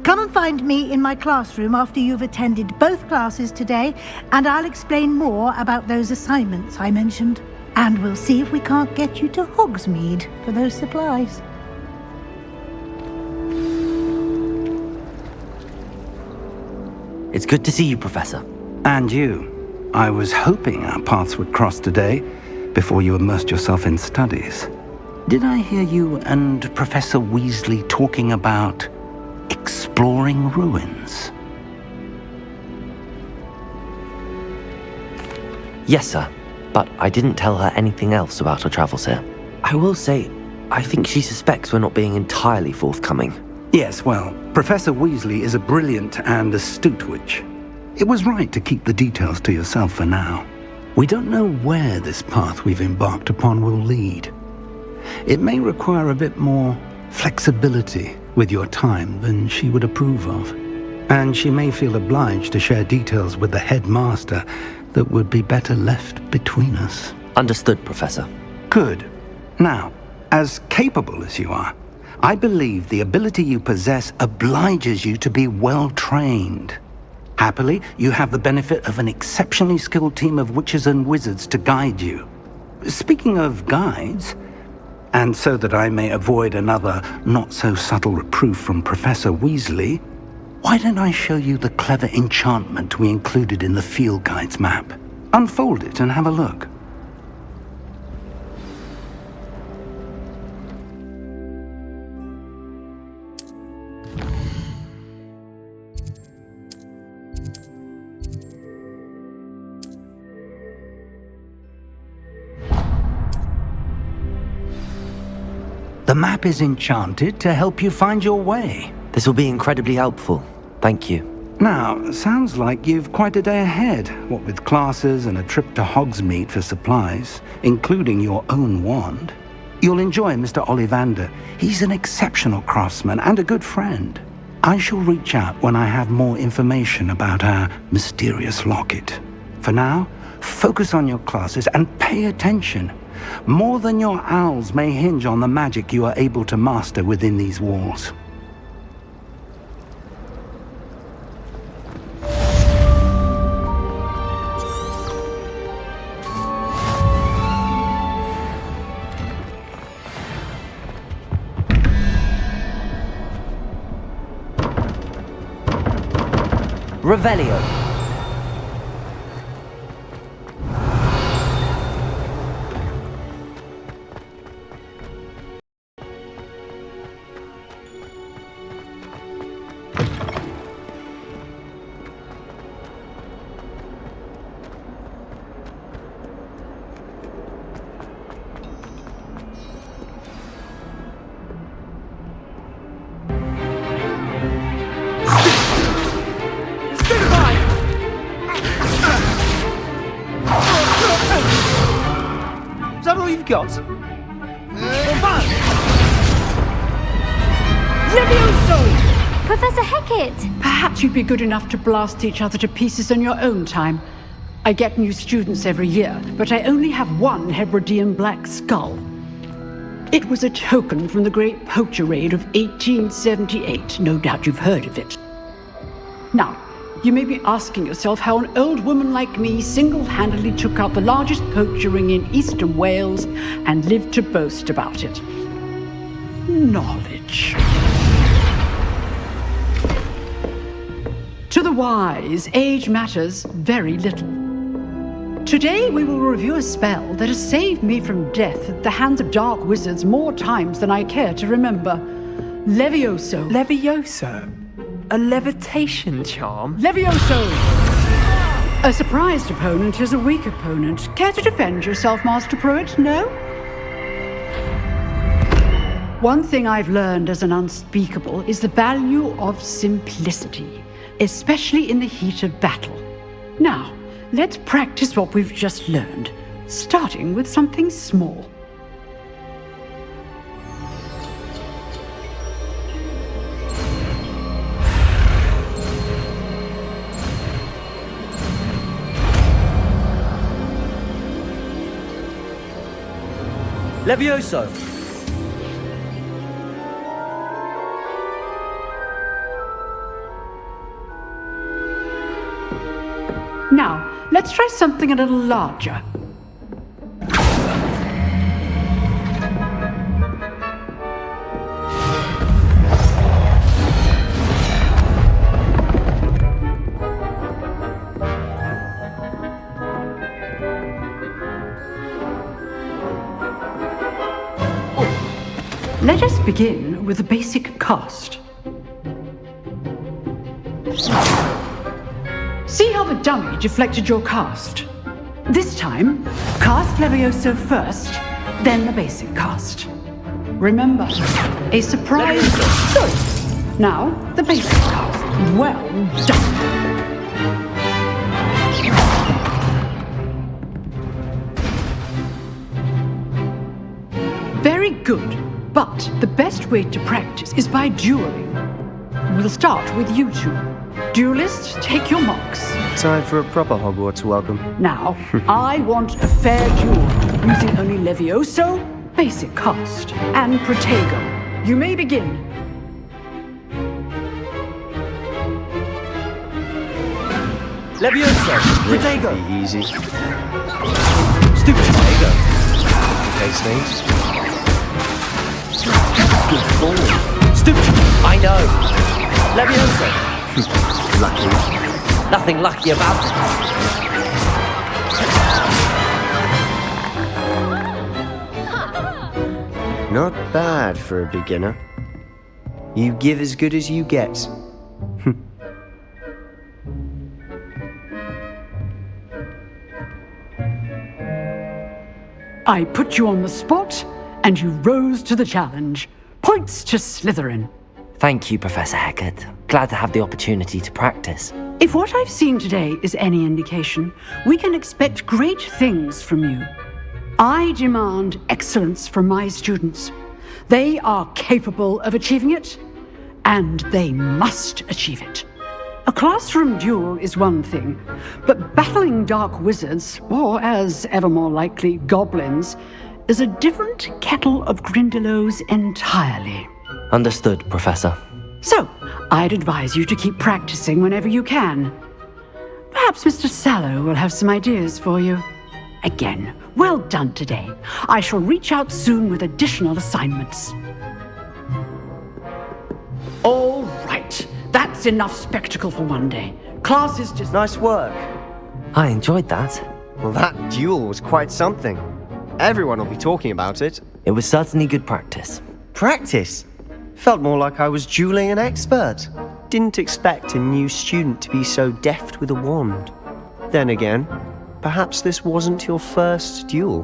F: Come and find me in my classroom after you've attended both classes today, and I'll explain more about those assignments I mentioned. And we'll see if we can't get you to Hogsmeade for those supplies.
B: It's good to see you, Professor.
C: And you. I was hoping our paths would cross today, before you immersed yourself in studies. Did I hear you and Professor Weasley talking about exploring ruins?
B: Yes, sir. But I didn't tell her anything else about her travels here. I will say, I think she suspects we're not being entirely forthcoming.
C: Yes, well, Professor Weasley is a brilliant and astute witch. It was right to keep the details to yourself for now. We don't know where this path we've embarked upon will lead. It may require a bit more flexibility with your time than she would approve of. And she may feel obliged to share details with the headmaster that would be better left between us.
B: Understood, Professor.
C: Good. Now, as capable as you are, I believe the ability you possess obliges you to be well-trained. Happily, you have the benefit of an exceptionally skilled team of witches and wizards to guide you. Speaking of guides, and so that I may avoid another not-so-subtle reproof from Professor Weasley, why don't I show you the clever enchantment we included in the field guide's map? Unfold it and have a look. The map is enchanted to help you find your way.
B: This will be incredibly helpful. Thank you.
C: Now, sounds like you've quite a day ahead, what with classes and a trip to Hogsmeade for supplies, including your own wand. You'll enjoy Mr. Ollivander. He's an exceptional craftsman and a good friend.
A: I shall reach out when I have more information about our mysterious locket. For now, focus on your classes and pay attention. More than your owls may hinge on the magic you are able to master within these walls.
B: Revelio.
L: Is that all you've got?
M: Levioso!
J: Professor Hackett!
M: Perhaps you'd be good enough to blast each other to pieces on your own time. I get new students every year, but I only have one Hebridean black skull. It was a token from the Great Poacher Raid of 1878. No doubt you've heard of it. Now, you may be asking yourself how an old woman like me single-handedly took out the largest poacher ring in eastern Wales and lived to boast about it. Knowledge. To the wise, age matters very little. Today we will review a spell that has saved me from death at the hands of dark wizards more times than I care to remember. Levioso.
K: Levioso? A levitation charm?
M: Levioso! A surprised opponent is a weak opponent. Care to defend yourself, Master Pruitt? No? One thing I've learned as an unspeakable is the value of simplicity, especially in the heat of battle. Now, let's practice what we've just learned, starting with something small.
B: Levioso!
M: Now, let's try something a little larger. Let us begin with the basic cast. See how the dummy deflected your cast? This time, cast Levioso first, then the basic cast. Remember, a surprise choice. Now, the basic cast. Well done. Very good. But the best way to practice is by dueling. We'll start with you two. Duelists, take your marks.
I: Time for a proper Hogwarts welcome.
M: Now, I want a fair duel, using only Levioso, basic cast, and Protego. You may begin.
B: Levioso! Protego!
I: Be easy.
B: Stupid Protego!
I: Okay, Snape.
B: Good ball. Stupid! I know! Levioso!
I: Lucky.
B: Nothing lucky about
I: it. Not bad for a beginner. You give as good as you get.
M: I put you on the spot, and you rose to the challenge. Points to Slytherin.
B: Thank you, Professor Hackett. Glad to have the opportunity to practice.
M: If what I've seen today is any indication, we can expect great things from you. I demand excellence from my students. They are capable of achieving it, and they must achieve it. A classroom duel is one thing, but battling dark wizards, or as ever more likely, goblins, is a different kettle of Grindylows entirely.
B: Understood, Professor.
M: So, I'd advise you to keep practicing whenever you can. Perhaps Mr. Sallow will have some ideas for you. Again, well done today. I shall reach out soon with additional assignments. All right, that's enough spectacle for one day. Class is just...
I: Nice work.
B: I enjoyed that.
I: Well, that duel was quite something. Everyone will be talking about it.
B: It was certainly good practice.
I: Practice? Felt more like I was dueling an expert. Didn't expect a new student to be so deft with a wand. Then again, perhaps this wasn't your first duel.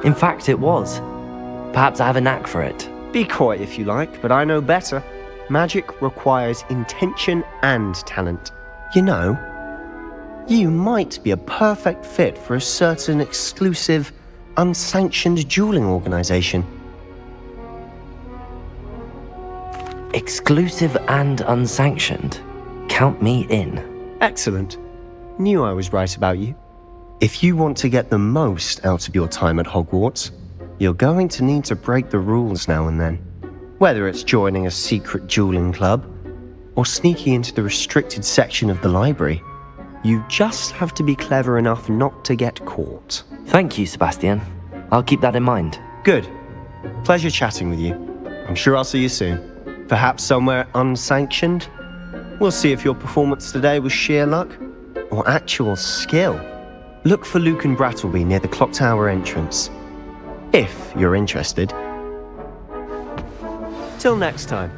B: In fact, it was. Perhaps I have a knack for it.
I: Be coy if you like, but I know better. Magic requires intention and talent. You know, you might be a perfect fit for a certain exclusive, unsanctioned dueling organization.
B: Exclusive and unsanctioned. Count me in.
I: Excellent. Knew I was right about you. If you want to get the most out of your time at Hogwarts, you're going to need to break the rules now and then. Whether it's joining a secret dueling club, or sneaking into the restricted section of the library, you just have to be clever enough not to get caught.
B: Thank you, Sebastian. I'll keep that in mind.
I: Good. Pleasure chatting with you. I'm sure I'll see you soon. Perhaps somewhere unsanctioned? We'll see if your performance today was sheer luck, or actual skill. Look for Luke and Brattleby near the clock tower entrance, if you're interested. Till next time.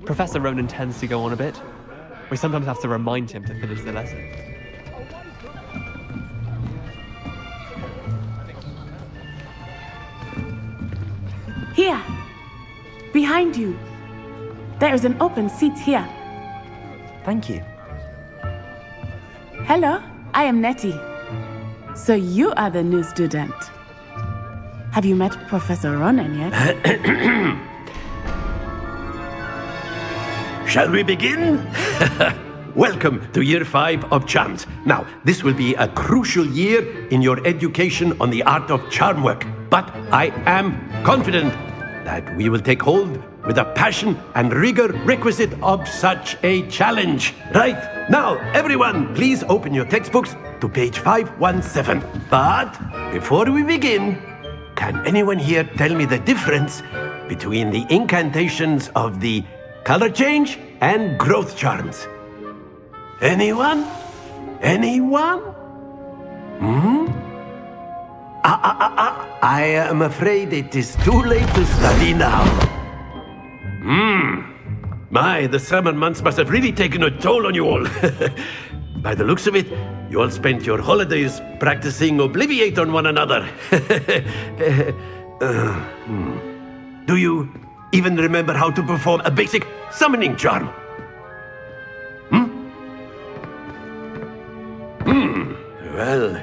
N: Professor Ronan tends to go on a bit. We sometimes have to remind him to finish the lesson.
O: Here! Behind you! There is an open seat here.
B: Thank you.
O: Hello, I am Nettie. So you are the new student. Have you met Professor Ronan yet?
C: Shall we begin? Welcome to Year 5 of Charms. Now, this will be a crucial year in your education on the art of charm work. But I am confident that we will take hold with the passion and rigor requisite of such a challenge. Right, now, everyone, please open your textbooks to page 517. But before we begin, can anyone here tell me the difference between the incantations of the color change and growth charms? Anyone? Anyone? I am afraid it is too late to study now. My, the summer months must have really taken a toll on you all. By the looks of it, you all spent your holidays practicing Obliviate on one another. Do you even remember how to perform a basic summoning charm? Well,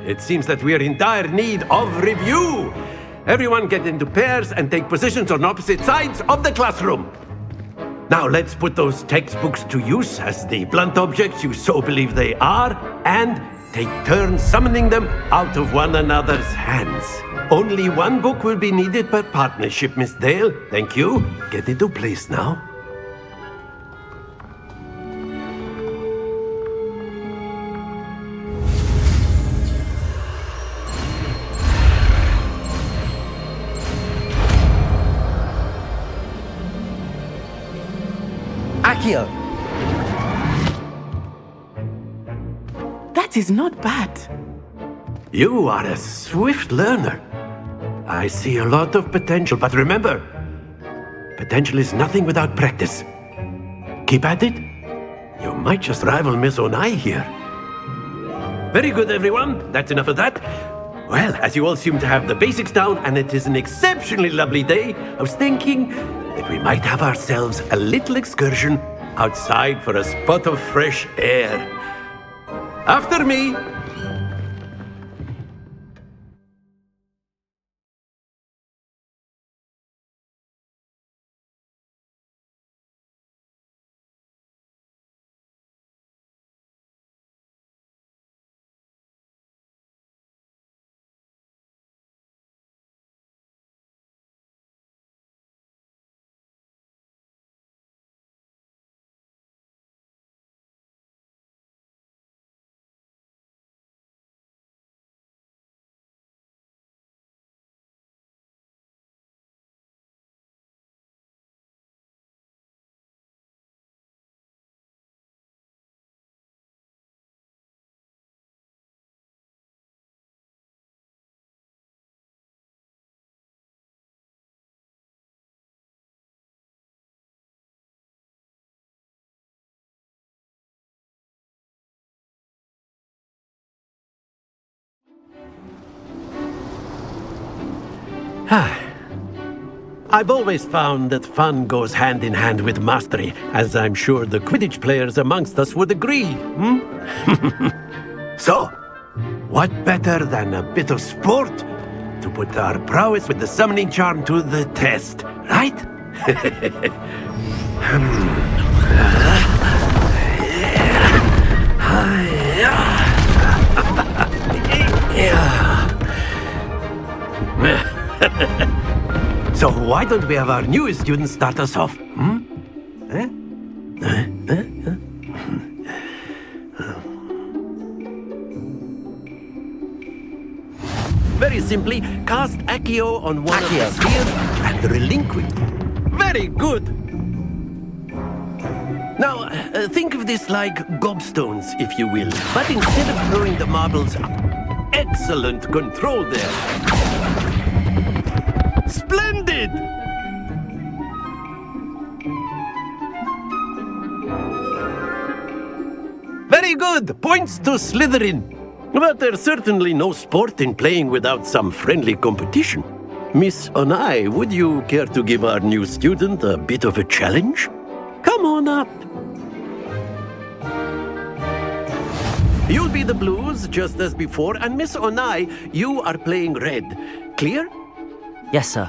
C: it seems that we are in dire need of review. Everyone get into pairs and take positions on opposite sides of the classroom. Now let's put those textbooks to use as the blunt objects you so believe they are, and take turns summoning them out of one another's hands. Only one book will be needed per partnership, Miss Dale. Thank you. Get into place now.
I: Accio!
O: That is not bad.
P: You are a swift learner. I see a lot of potential, but remember, potential is nothing without practice. Keep at it. You might just rival Miss Onai here. Very good, everyone. That's enough of that. Well, as you all seem to have the basics down, and it is an exceptionally lovely day, I was thinking that we might have ourselves a little excursion outside for a spot of fresh air. After me. I've always found that fun goes hand in hand with mastery, as I'm sure the Quidditch players amongst us would agree, So, what better than a bit of sport to put our prowess with the summoning charm to the test, right? So why don't we have our newest student start us off? Very simply, cast Accio on one of the spheres and relinquish. Very good! Now, think of this like gobstones, if you will. But instead of throwing the marbles... Excellent control there. Splendid! Very good! Points to Slytherin. But there's certainly no sport in playing without some friendly competition. Miss Onai, would you care to give our new student a bit of a challenge? Come on up. You'll be the blues, just as before, and Miss Onai, you are playing red. Clear?
B: Yes, sir.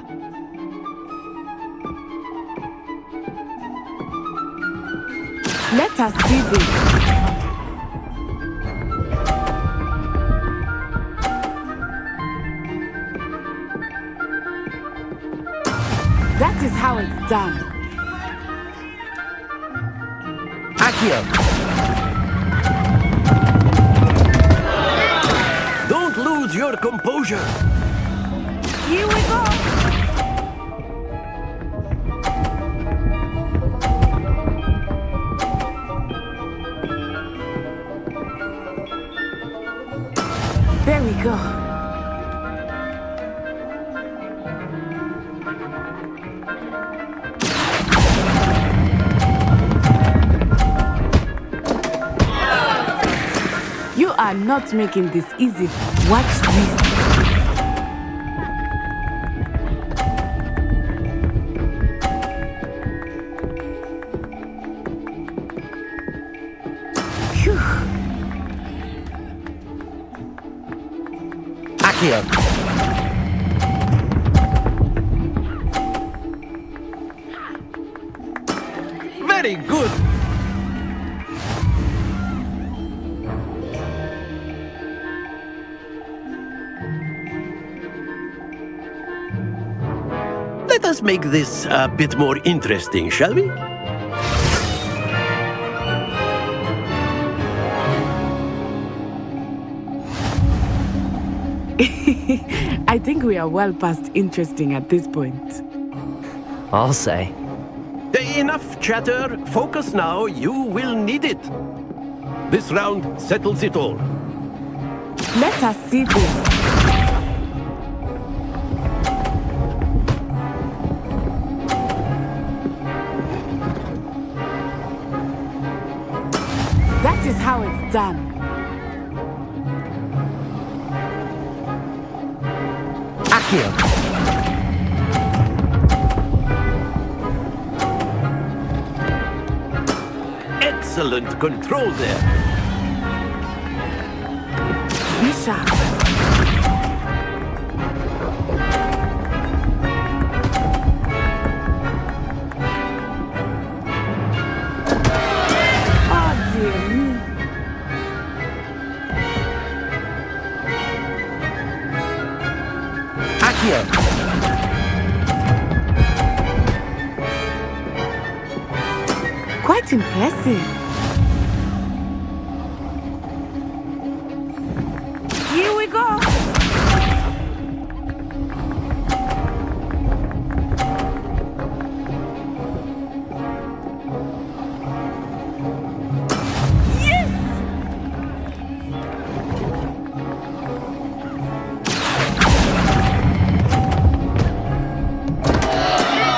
O: Let us see this. That is how it's done.
B: Accio!
P: Don't lose your composure.
O: Here we go. There we go. You are not making this easy. Watch this.
B: Accio!
P: Very good! Let us make this a bit more interesting, shall we?
O: I think we are well past interesting at this point.
B: I'll say.
P: Enough chatter. Focus now. You will need it. This round settles it all.
O: Let us see this. That is how it's done.
B: Accio!
P: Excellent control there.
O: Bishop. Oh dear me.
B: Accio!
O: Quite impressive. Here we go. Yes!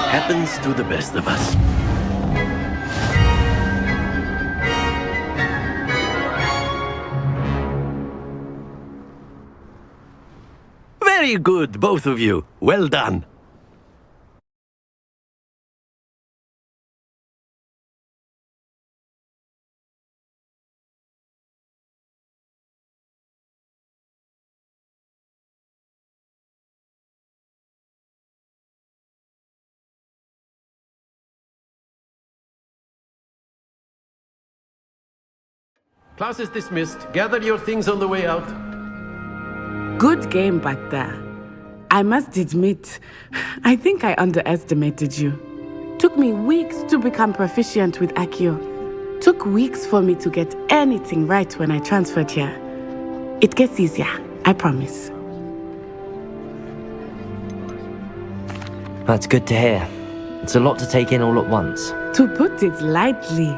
P: Happens to the best of us. Very good, both of you. Well done. Class is dismissed. Gather your things on the way out.
O: Good game back there. I must admit, I think I underestimated you. Took me weeks to become proficient with Accio. Took weeks for me to get anything right when I transferred here. It gets easier, I promise.
B: That's good to hear. It's a lot to take in all at once.
O: To put it lightly,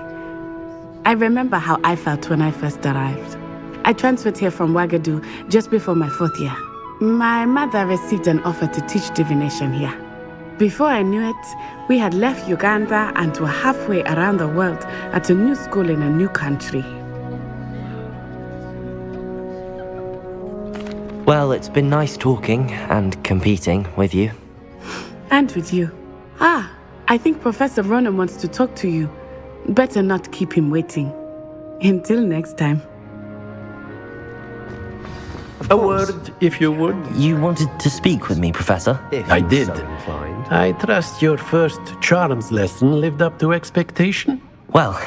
O: I remember how I felt when I first arrived. I transferred here from Ouagadougou just before my 4th year. My mother received an offer to teach divination here. Before I knew it, we had left Uganda and were halfway around the world at a new school in a new country.
B: Well, it's been nice talking and competing with you.
O: And with you. Ah, I think Professor Ronan wants to talk to you. Better not keep him waiting. Until next time.
P: A word, if you would.
B: You wanted to speak with me, Professor?
P: I did. I trust your first charms lesson lived up to expectation?
B: Well,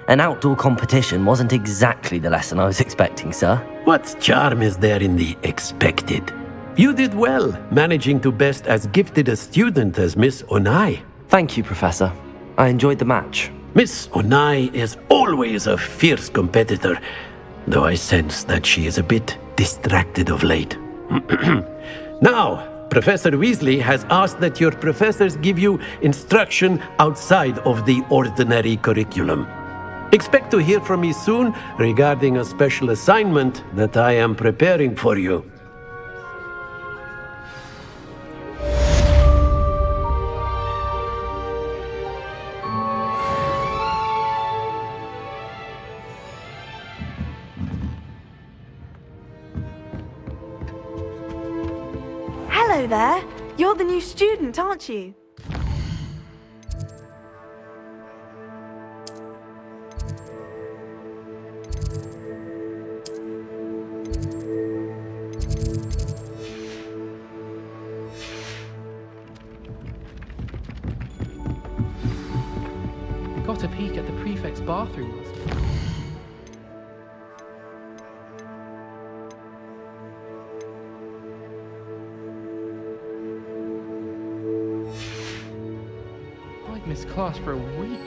B: an outdoor competition wasn't exactly the lesson I was expecting, sir.
P: What charm is there in the expected? You did well, managing to best as gifted a student as Miss Onai.
B: Thank you, Professor. I enjoyed the match.
P: Miss Onai is always a fierce competitor, though I sense that she is a bit distracted of late. Now, Professor Weasley has asked that your professors give you instruction outside of the ordinary curriculum. Expect to hear from me soon regarding a special assignment that I am preparing for you.
Q: Hello there. You're the new student, aren't you?
N: Got a peek at the prefect's bathroom. I'd missed class for a week.